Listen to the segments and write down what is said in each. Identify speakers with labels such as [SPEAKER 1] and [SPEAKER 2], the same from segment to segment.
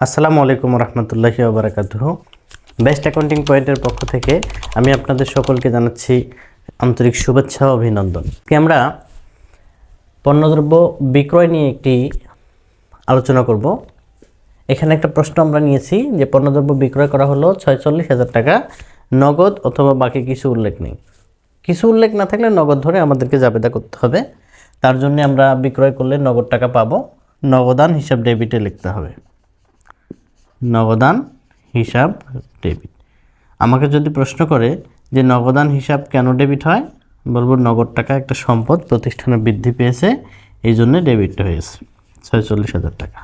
[SPEAKER 1] আসসালামু আলাইকুম রহমতুল্লাহি ওয়া বারাকাতুহু। বেস্ট অ্যাকাউন্টিং পয়েন্টের পক্ষ থেকে আমি আপনাদের সকলকে জানাচ্ছি আন্তরিক শুভেচ্ছা ও অভিনন্দন। আমরা পণ্যদ্রব্য বিক্রয় নিয়ে একটি আলোচনা করব। এখানে একটা প্রশ্ন আমরা নিয়েছি যে পণ্যদ্রব্য বিক্রয় করা হলো 46,000 টাকা, নগদ অথবা বাকি কিছু উল্লেখ নেই। কিছু উল্লেখ না থাকলে নগদ ধরে আমাদেরকে জাবেদা করতে হবে। তার জন্য আমরা বিক্রয় করলে নগদ টাকা পাবো, নগদান হিসাব ডেবিটে লিখতে হবে। নগদান হিসাব ডেবিট। আমাকে যদি প্রশ্ন করে যে নগদান হিসাব কেন ডেবিট হয়, বলবো নগদ টাকা একটা সম্পদ, প্রতিষ্ঠানের বৃদ্ধি পেয়েছে, এই জন্য ডেবিট হয়েছে 46,000 টাকা।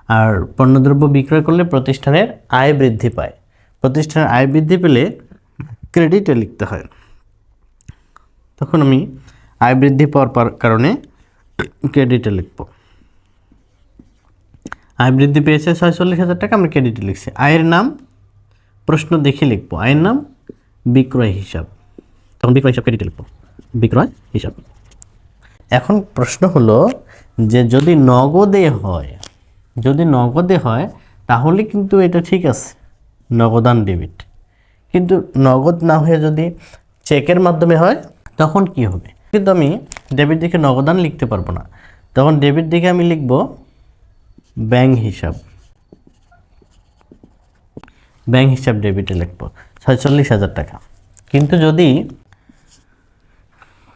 [SPEAKER 1] আর পণ্যদ্রব্য বিক্রয় করলে প্রতিষ্ঠানের আয় বৃদ্ধি পায়। প্রতিষ্ঠানের আয় বৃদ্ধি পেলে ক্রেডিটে লিখতে হয়। তখন আমি আয় বৃদ্ধি পাওয়ার কারণে ক্রেডিটে লিখব। আয় বৃদ্ধি পেয়েছে 46,000 টাকা, আমরা ক্রেডিটে লিখছি। আয়ের নাম প্রশ্ন দেখে লিখব। আয়ের নাম বিক্রয় হিসাব, তখন বিক্রয় হিসাব ক্রেডিটে লিখব, বিক্রয় হিসাব। এখন প্রশ্ন হলো যে যদি নগদে হয় তাহলে কিন্তু এটা ঠিক আছে, নগদান ডেবিট। কিন্তু নগদ না হয়ে যদি চেকের মাধ্যমে হয় তখন কি হবে? কিন্তু আমি ডেবিট দিকে নগদান লিখতে পারবো না, তখন ডেবিট দিকে আমি লিখব ব্যাংক হিসাব। ব্যাংক হিসাব ডেবিটে লিখব 46,000 টাকা। কিন্তু যদি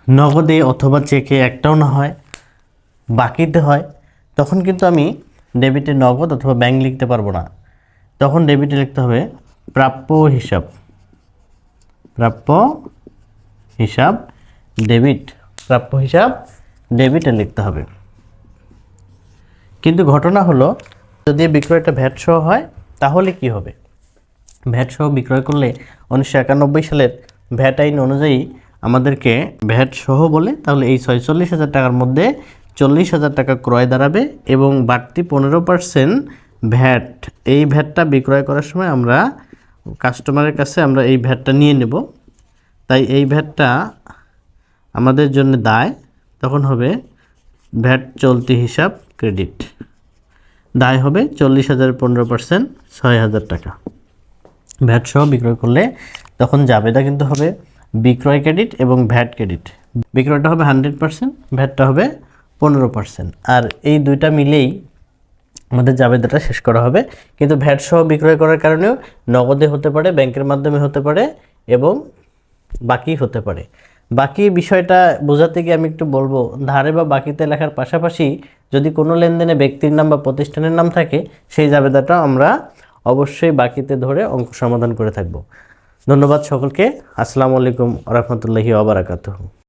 [SPEAKER 1] নগদে অথবা চেকে একটাও না হয়, বাকিতে হয়, তখন কিন্তু আমি ডেবিটে নগদ অথবা ব্যাংক লিখতে পারবো না। তখন ডেবিটে লিখতে হবে প্রাপ্য হিসাব। প্রাপ্য হিসাব ডেবিট, প্রাপ্য হিসাব ডেবিটে লিখতে হবে। কিন্তু ঘটনা হলো যদি বিক্রয়টা ভ্যাট সহ হয় তাহলে কি হবে? ভ্যাট সহ বিক্রয় করলে 1991 সালের ভ্যাট আইন অনুযায়ী আমাদেরকে ভ্যাট সহ বলে, তাহলে এই 46,000 টাকার মধ্যে 40,000 টাকা ক্রয় দাঁড়াবে এবং বাড়তি 15% ভ্যাট। এই ভ্যাটটা বিক্রয় করার সময় আমরা কাস্টমারের কাছে আমরা এই ভ্যাটটা নিয়ে নেব, তাই এই ভ্যাটটা আমাদের জন্য দায়। তখন হবে ভ্যাট চলতি হিসাব ক্রেডিট। দায় হবে 40,000 15% 6,000 টাকা। ভ্যাট সহ বিক্রয় করলে তখন জাবেদা কিন্তু হবে বিক্রয় ক্রেডিট এবং ভ্যাট ক্রেডিট। বিক্রয়টা হবে 100%, ভ্যাটটা হবে 15%। আর এই দুইটা মিলেই আমাদের জাবেদাটা শেষ করা হবে। কিন্তু ভ্যাট সহ বিক্রয় করার কারণেও নগদে হতে পারে, ব্যাংকের মাধ্যমে হতে পারে এবং বাকি হতে পারে। বাকি বিষয়টা বোঝাতে গিয়ে আমি একটু বলবো, ধারে বা বাকিতে লেখার পাশাপাশি যদি কোনো লেনদেনে ব্যক্তির নাম বা প্রতিষ্ঠানের নাম থাকে, সেই জাবেদাটা আমরা অবশ্যই বাকিতে ধরে অঙ্ক সমাধান করে থাকব। ধন্যবাদ সকলকে। আসসালামু আলাইকুম রহমতুল্লাহি ওয়া বারাকাতুহু।